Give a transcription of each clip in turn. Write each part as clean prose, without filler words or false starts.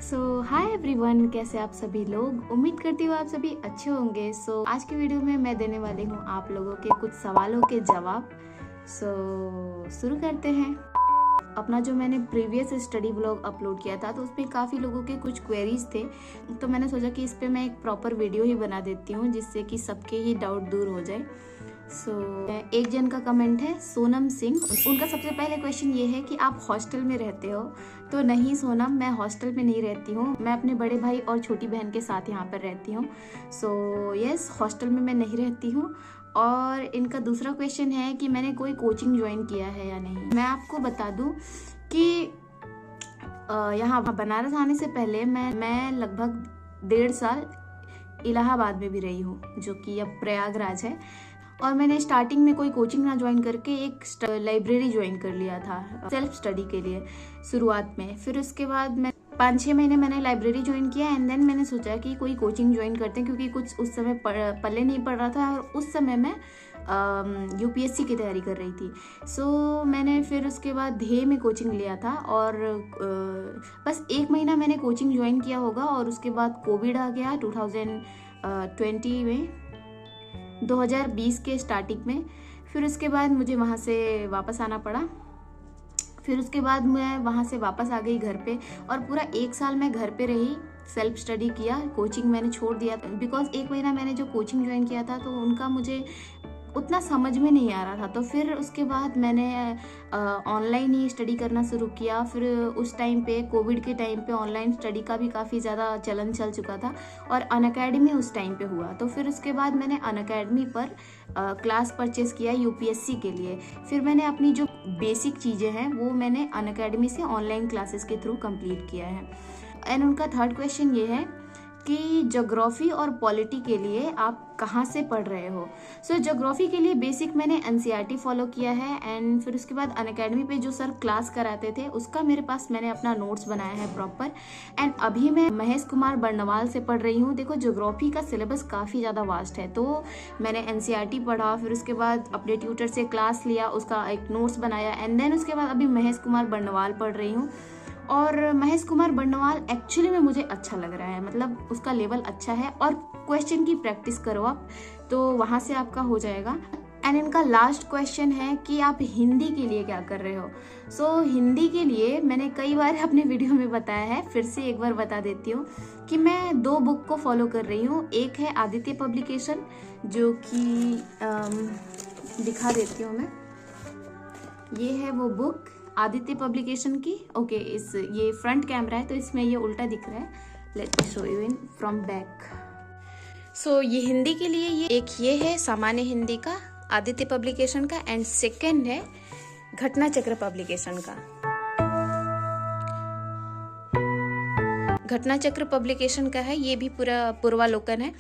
Hi everyone, कैसे आप सभी लोग। उम्मीद करती हूँ आप सभी अच्छे होंगे। आज की वीडियो में मैं देने वाली हूँ आप लोगों के कुछ सवालों के जवाब। शुरू करते हैं। अपना जो मैंने प्रीवियस स्टडी व्लॉग अपलोड किया था तो उसमें काफ़ी लोगों के कुछ क्वेरीज थे, तो मैंने सोचा कि इस पे मैं एक प्रॉपर वीडियो ही बना देती हूँ जिससे कि सबके ही डाउट दूर हो जाए। एक जन का कमेंट है सोनम सिंह। उनका सबसे पहले क्वेश्चन ये है कि आप हॉस्टल में रहते हो। तो नहीं सोनम, मैं हॉस्टल में नहीं रहती हूँ। मैं अपने बड़े भाई और छोटी बहन के साथ यहाँ पर रहती हूँ। यस, हॉस्टल में मैं नहीं रहती हूँ। और इनका दूसरा क्वेश्चन है कि मैंने कोई कोचिंग ज्वाइन किया है या नहीं। मैं आपको बता दूं कि यहाँ बनारस आने से पहले मैं लगभग 1.5 साल इलाहाबाद में भी रही हूँ, जो कि अब प्रयागराज है। और मैंने स्टार्टिंग में कोई कोचिंग ना ज्वाइन करके एक लाइब्रेरी ज्वाइन कर लिया था सेल्फ स्टडी के लिए शुरुआत में। फिर उसके बाद मैं 5-6 महीने मैंने लाइब्रेरी ज्वाइन किया एंड देन मैंने सोचा कि कोई कोचिंग ज्वाइन करते हैं, क्योंकि कुछ उस समय पल्ले नहीं पड़ रहा था और उस समय मैं यूपीएससी की तैयारी कर रही थी। मैंने फिर उसके बाद ध्येय में कोचिंग लिया था और बस 1 महीना मैंने कोचिंग ज्वाइन किया होगा। और उसके बाद कोविड आ गया 2020 में, 2020 के स्टार्टिंग में। फिर उसके बाद मुझे वहाँ से वापस आना पड़ा। फिर उसके बाद मैं वहाँ से वापस आ गई घर पे और पूरा 1 साल मैं घर पे रही, सेल्फ स्टडी किया। कोचिंग मैंने छोड़ दिया बिकॉज 1 महीना मैंने जो कोचिंग ज्वाइन किया था तो उनका मुझे उतना समझ में नहीं आ रहा था। तो फिर उसके बाद मैंने ऑनलाइन ही स्टडी करना शुरू किया। फिर उस टाइम पे, कोविड के टाइम पे, ऑनलाइन स्टडी का भी काफ़ी ज़्यादा चलन चल चुका था और अनअकैडमी उस टाइम पे हुआ। तो फिर उसके बाद मैंने अनअकैडमी पर क्लास परचेज़ किया यूपीएससी के लिए। फिर मैंने अपनी जो बेसिक चीज़ें हैं वो मैंने अनअकैडमी से ऑनलाइन क्लासेस के थ्रू कंप्लीट किया है। एंड उनका थर्ड क्वेश्चन ये है कि ज्योग्राफी और पॉलिटी के लिए आप कहाँ से पढ़ रहे हो। ज्योग्राफी के लिए बेसिक मैंने एनसीईआरटी फॉलो किया है एंड फिर उसके बाद अनअकैडमी पे जो सर क्लास कराते थे उसका मेरे पास मैंने अपना नोट्स बनाया है प्रॉपर। एंड अभी मैं महेश कुमार बर्नवाल से पढ़ रही हूँ। देखो, ज्योग्राफी का सिलेबस काफ़ी ज़्यादा वास्ट है, तो मैंने एनसीईआरटी पढ़ा, फिर उसके बाद अपने ट्यूटर से क्लास लिया, उसका एक नोट्स बनाया एंड देन उसके बाद अभी महेश कुमार बर्नवाल पढ़ रही हूँ। और महेश कुमार बर्नवाल एक्चुअली में मुझे अच्छा लग रहा है, मतलब उसका लेवल अच्छा है और क्वेश्चन की प्रैक्टिस करो आप, तो वहाँ से आपका हो जाएगा। एंड इनका लास्ट क्वेश्चन है कि आप हिंदी के लिए क्या कर रहे हो। हिंदी के लिए मैंने कई बार अपने वीडियो में बताया है, फिर से एक बार बता देती हूँ कि मैं 2 बुक को फॉलो कर रही हूँ। एक है आदित्य पब्लिकेशन, जो कि दिखा देती हूँ मैं, ये है वो बुक आदित्य पब्लिकेशन की। ओके, ये फ्रंट कैमरा है तो इसमें ये उल्टा दिख रहा है। Let me show you in from back. ये हिंदी के लिए ये है सामान्य हिंदी का आदित्य पब्लिकेशन का एंड सेकंड है घटना चक्र पब्लिकेशन का। घटना चक्र पब्लिकेशन का है, ये भी पूरा पूर्वालोकन है।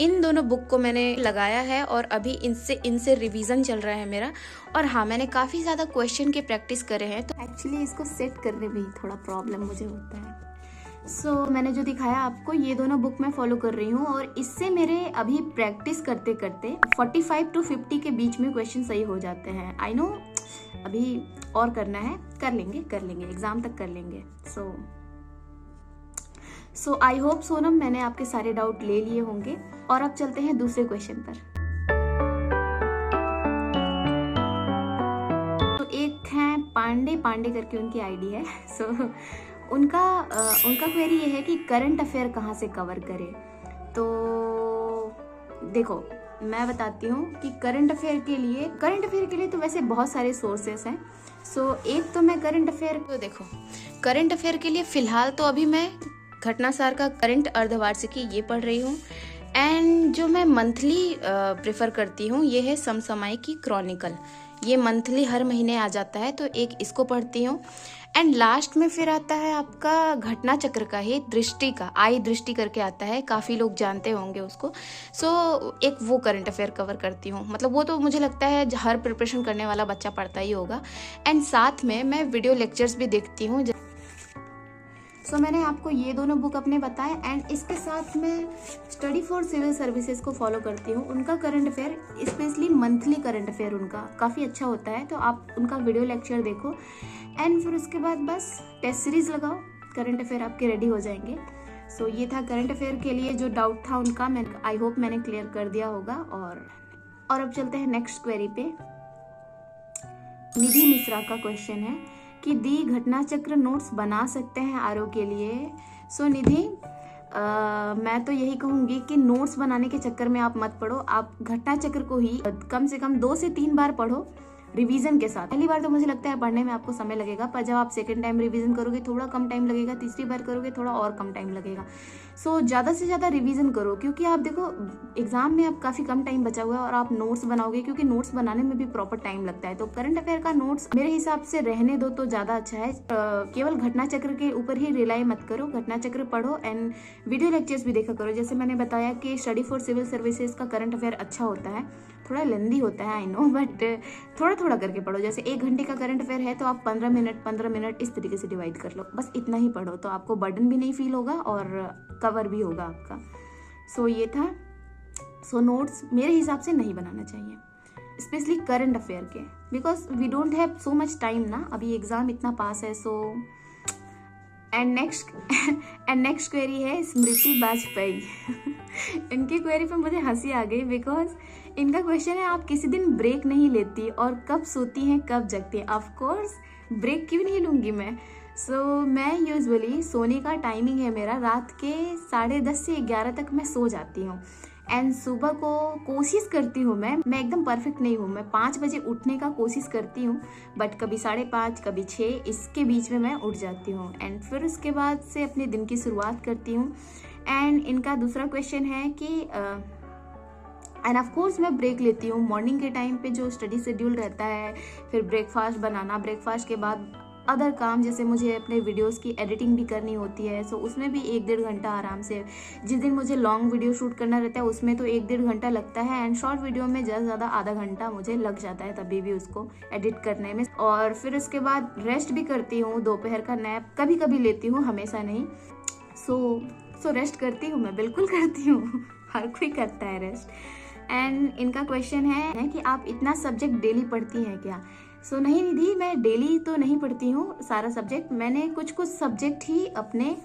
इन दोनों बुक को मैंने लगाया है और अभी इनसे रिवीजन चल रहा है मेरा। और हाँ, मैंने काफ़ी ज़्यादा क्वेश्चन के प्रैक्टिस करे हैं, तो एक्चुअली इसको सेट करने में ही थोड़ा प्रॉब्लम मुझे होता है। मैंने जो दिखाया आपको, ये दोनों बुक मैं फॉलो कर रही हूँ और इससे मेरे अभी प्रैक्टिस करते करते 45 to 50 के बीच में क्वेश्चन सही हो जाते हैं। आई नो अभी और करना है, कर लेंगे एग्जाम तक कर लेंगे। आई होप सोनम, मैंने आपके सारे डाउट ले लिए होंगे। और अब चलते हैं दूसरे क्वेश्चन पर। तो एक है पांडे करके उनकी आईडी है। उनका क्वेरी ये है कि करंट अफेयर कहाँ से कवर करें। तो देखो, मैं बताती हूँ कि करंट अफेयर के लिए तो वैसे बहुत सारे सोर्सेस हैं। एक तो मैं करंट अफेयर के लिए फिलहाल तो अभी मैं घटनासार का करंट अर्धवार्षिकी ये पढ़ रही हूँ। एंड जो मैं मंथली प्रेफर करती हूँ ये है समसामयिकी क्रॉनिकल। ये मंथली हर महीने आ जाता है, तो एक इसको पढ़ती हूँ। एंड लास्ट में फिर आता है आपका घटना चक्र का ही दृष्टि का, आई दृष्टि करके आता है, काफ़ी लोग जानते होंगे उसको। एक वो करंट अफेयर कवर करती हूँ, मतलब वो तो मुझे लगता है हर प्रिपरेशन करने वाला बच्चा पढ़ता ही होगा। एंड साथ में मैं वीडियो लेक्चर्स भी देखती हूँ। मैंने आपको ये दोनों बुक अपने बताए एंड इसके साथ मैं स्टडी फॉर सिविल सर्विसेज को फॉलो करती हूँ। उनका current affair, specially monthly current affair उनका काफ़ी अच्छा होता है, तो आप उनका वीडियो लेक्चर देखो। एंड फिर उसके बाद बस टेस्ट सीरीज लगाओ, करंट अफेयर आपके रेडी हो जाएंगे। सो ये था करंट अफेयर के लिए जो डाउट था उनका, मैं आई होप मैंने क्लियर कर दिया होगा। और अब चलते हैं नेक्स्ट क्वेरी पे। निधि मिश्रा का क्वेश्चन है कि दी घटना चक्र नोट्स बना सकते हैं आरओ के लिए। सो निधि, मैं तो यही कहूंगी कि नोट्स बनाने के चक्कर में आप मत पढ़ो, आप घटना चक्र को ही कम से कम 2 से 3 बार पढ़ो रिवीजन के साथ। पहली बार तो मुझे लगता है पढ़ने में आपको समय लगेगा, पर जब आप सेकंड टाइम रिवीजन करोगे थोड़ा कम टाइम लगेगा, तीसरी बार करोगे थोड़ा और कम टाइम लगेगा। सो ज़्यादा से ज़्यादा रिवीजन करो, क्योंकि आप देखो एग्जाम में आप काफ़ी कम टाइम बचा हुआ है और आप नोट्स बनाओगे, क्योंकि नोट्स बनाने में भी प्रॉपर टाइम लगता है। तो करंट अफेयर का नोट्स मेरे हिसाब से रहने दो तो ज़्यादा अच्छा है। केवल घटना चक्र के ऊपर ही रिलाई मत करो, घटना चक्र पढ़ो एंड वीडियो लेक्चर्स भी देखा करो। जैसे मैंने बताया कि स्टडी फॉर सिविल सर्विसेज का करंट अफेयर अच्छा होता है, थोड़ा लेंदी होता है आई नो, बट थोड़ा थोड़ा करके पढ़ो। जैसे 1 घंटे का करंट अफेयर है तो आप 15 मिनट इस तरीके से डिवाइड कर लो, बस इतना ही पढ़ो, तो आपको बर्डन भी नहीं फील होगा और कवर भी होगा आपका। सो ये था। सो नोट्स मेरे हिसाब से नहीं बनाना चाहिए, स्पेशली करंट अफेयर के, because we don't have so much time ना, अभी एग्जाम इतना पास है। सो एंड नेक्स्ट क्वेरी है स्मृति बाजपेयी। इनकी क्वेरी पे मुझे हंसी आ गई, बिकॉज इनका क्वेश्चन है आप किसी दिन ब्रेक नहीं लेती और कब सोती हैं कब जगती हैं। ऑफ कोर्स ब्रेक क्यों नहीं लूँगी मैं। मैं यूजुअली सोने का टाइमिंग है मेरा रात के 10:30 से 11 तक मैं सो जाती हूँ एंड सुबह को कोशिश करती हूँ, मैं एकदम परफेक्ट नहीं हूँ, मैं 5 बजे उठने का कोशिश करती हूँ, बट कभी 5:30 कभी 6 इसके बीच में मैं उठ जाती हूँ एंड फिर उसके बाद से अपने दिन की शुरुआत करती हूँ। एंड इनका दूसरा क्वेश्चन है कि एंड ऑफ कोर्स मैं ब्रेक लेती हूँ मॉर्निंग के टाइम पे, जो स्टडी शेड्यूल रहता है, फिर ब्रेकफास्ट बनाना, ब्रेकफास्ट के बाद अदर काम, जैसे मुझे अपने वीडियोस की एडिटिंग भी करनी होती है। सो उसमें भी 1-1.5 घंटा आराम से, जिस दिन मुझे लॉन्ग वीडियो शूट करना रहता है उसमें तो 1-1.5 घंटा लगता है एंड शॉर्ट वीडियो में ज़्यादा से ज़्यादा आधा घंटा मुझे लग जाता है तभी भी उसको एडिट करने में। और फिर उसके बाद रेस्ट भी करती हूँ, दोपहर का नैप कभी कभी लेती हूँ, हमेशा नहीं। सो रेस्ट करती हूँ, मैं बिल्कुल करती हूँ, हर कोई करता है रेस्ट। एंड इनका क्वेश्चन है कि आप इतना सब्जेक्ट डेली पढ़ती हैं क्या। नहीं निधि, मैं डेली तो नहीं पढ़ती हूँ सारा सब्जेक्ट, मैंने कुछ सब्जेक्ट ही अपने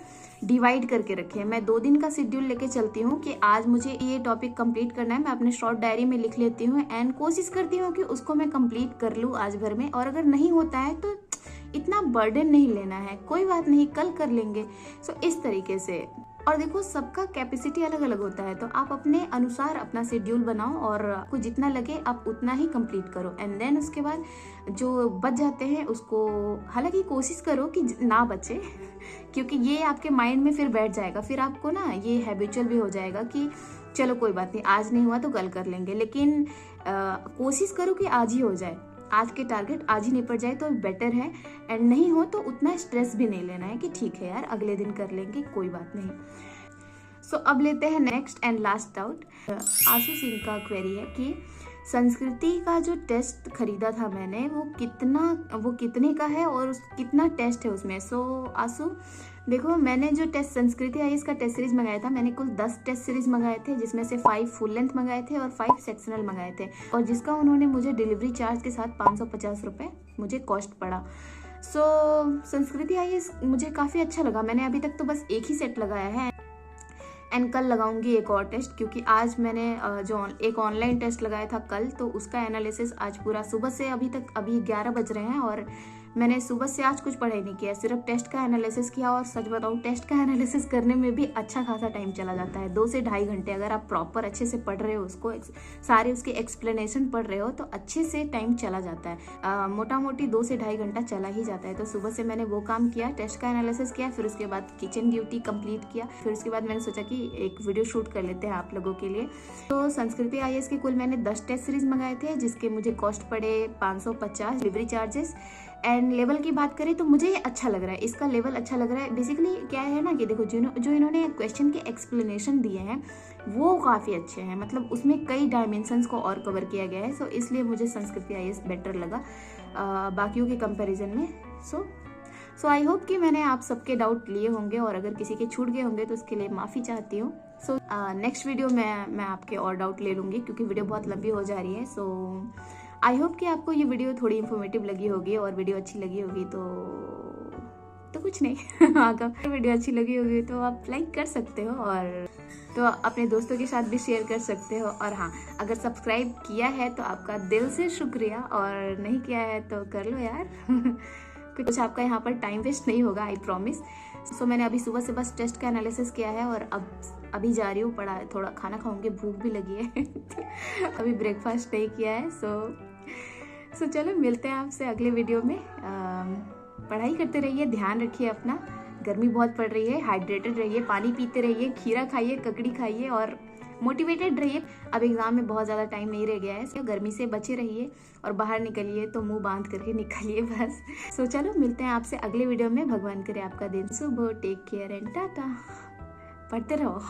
डिवाइड करके रखे हैं। मैं 2 दिन का शेड्यूल लेके चलती हूँ कि आज मुझे ये टॉपिक कंप्लीट करना है, मैं अपने शॉर्ट डायरी में लिख लेती हूँ एंड कोशिश करती हूँ कि उसको मैं कंप्लीट कर लूँ आज भर में। और अगर नहीं होता है तो इतना बर्डन नहीं लेना है, कोई बात नहीं, कल कर लेंगे। इस तरीके से। और देखो सबका कैपेसिटी अलग अलग होता है, तो आप अपने अनुसार अपना शेड्यूल बनाओ और आपको जितना लगे आप उतना ही कंप्लीट करो एंड देन उसके बाद जो बच जाते हैं उसको, हालांकि कोशिश करो कि ना बचे क्योंकि ये आपके माइंड में फिर बैठ जाएगा, फिर आपको ना ये हैबिचुअल भी हो जाएगा कि चलो कोई बात नहीं, आज नहीं हुआ तो कल कर लेंगे। लेकिन कोशिश करो कि आज ही हो जाए, आज के टारगेट आज ही निपट जाए तो बेटर है। एंड नहीं हो तो उतना स्ट्रेस भी नहीं लेना है कि ठीक है यार अगले दिन कर लेंगे, कोई बात नहीं। अब लेते हैं next and last doubt. Ashu Singh का क्वेरी है कि संस्कृति का जो टेस्ट खरीदा था मैंने वो कितने का है और कितना टेस्ट है उसमें। आशु देखो, मैंने जो टेस्ट संस्कृति आई इसका टेस्ट सीरीज मंगाया था, मैंने कुल 10 टेस्ट सीरीज मंगाए थे, जिसमें से 5 फुल लेंथ मंगाए थे और 5 सेक्शनल मंगाए थे, और जिसका उन्होंने मुझे डिलीवरी चार्ज के साथ 550 रुपये मुझे कॉस्ट पड़ा। संस्कृति आई मुझे काफ़ी अच्छा लगा, मैंने अभी तक तो बस एक ही सेट लगाया है एंड कल लगाऊंगी एक और टेस्ट, क्योंकि आज मैंने जो एक ऑनलाइन टेस्ट लगाया था कल, तो उसका एनालिसिस आज पूरा सुबह से अभी 11 बज रहे हैं और मैंने सुबह से आज कुछ पढ़ाई नहीं किया, सिर्फ टेस्ट का एनालिसिस किया। और सच बताऊं टेस्ट का एनालिसिस करने में भी अच्छा खासा टाइम चला जाता है, 2 से ढाई घंटे। अगर आप प्रॉपर अच्छे से पढ़ रहे हो उसको, सारे उसके एक्सप्लेनेशन पढ़ रहे हो तो अच्छे से टाइम चला जाता है, मोटा मोटी 2 से ढाई घंटा चला ही जाता है। तो सुबह से मैंने वो काम किया, टेस्ट का एनालिसिस किया, फिर उसके बाद किचन ड्यूटी कंप्लीट किया, फिर उसके बाद मैंने सोचा कि एक वीडियो शूट कर लेते हैं आप लोगों के लिए। संस्कृति IAS के कुल मैंने 10 टेस्ट सीरीज मंगाए थे, जिसके मुझे कॉस्ट पड़े 550 डिलीवरी चार्जेस। एंड लेवल की बात करें तो मुझे ये अच्छा लग रहा है, इसका लेवल अच्छा लग रहा है। बेसिकली क्या है ना कि देखो जो इन्होंने क्वेश्चन के एक्सप्लेनेशन दिए हैं वो काफ़ी अच्छे हैं, मतलब उसमें कई डायमेंशंस को और कवर किया गया है। इसलिए मुझे संस्कृति IAS बेटर लगा बाकियों के कंपैरिजन में। सो आई होप कि मैंने आप सबके डाउट लिए होंगे, और अगर किसी के छूट गए होंगे तो उसके लिए माफ़ी चाहती हूँ। नेक्स्ट वीडियो में मैं आपके और डाउट ले लूँगी, क्योंकि वीडियो बहुत लंबी हो जा रही है। आई होप कि आपको ये वीडियो थोड़ी इन्फॉर्मेटिव लगी होगी और वीडियो अच्छी लगी होगी, तो तो कुछ नहीं अगर वीडियो अच्छी लगी होगी तो आप लाइक कर सकते हो और तो अपने दोस्तों के साथ भी शेयर कर सकते हो। और हाँ, अगर सब्सक्राइब किया है तो आपका दिल से शुक्रिया, और नहीं किया है तो कर लो यार कुछ आपका यहाँ पर टाइम वेस्ट नहीं होगा, आई प्रॉमिस। सो मैंने अभी सुबह से बस टेस्ट का एनालिसिस किया है और अभी जा रही हूँ पढ़ा, थोड़ा खाना खाऊंगी, भूख भी लगी है अभी ब्रेकफास्ट नहीं किया है। सो चलो मिलते हैं आपसे अगले वीडियो में। पढ़ाई करते रहिए, ध्यान रखिए अपना, गर्मी बहुत पड़ रही है, हाइड्रेटेड रहिए, पानी पीते रहिए, खीरा खाइए, ककड़ी खाइए और मोटिवेटेड रहिए। अब एग्जाम में बहुत ज़्यादा टाइम नहीं रह गया है, गर्मी से बचे रहिए और बाहर निकलिए तो मुंह बांध करके निकलिए बस। सो चलो मिलते हैं आपसे अगले वीडियो में। भगवान करे आपका दिन शुभ हो। Take care and tata. पढ़ते रहो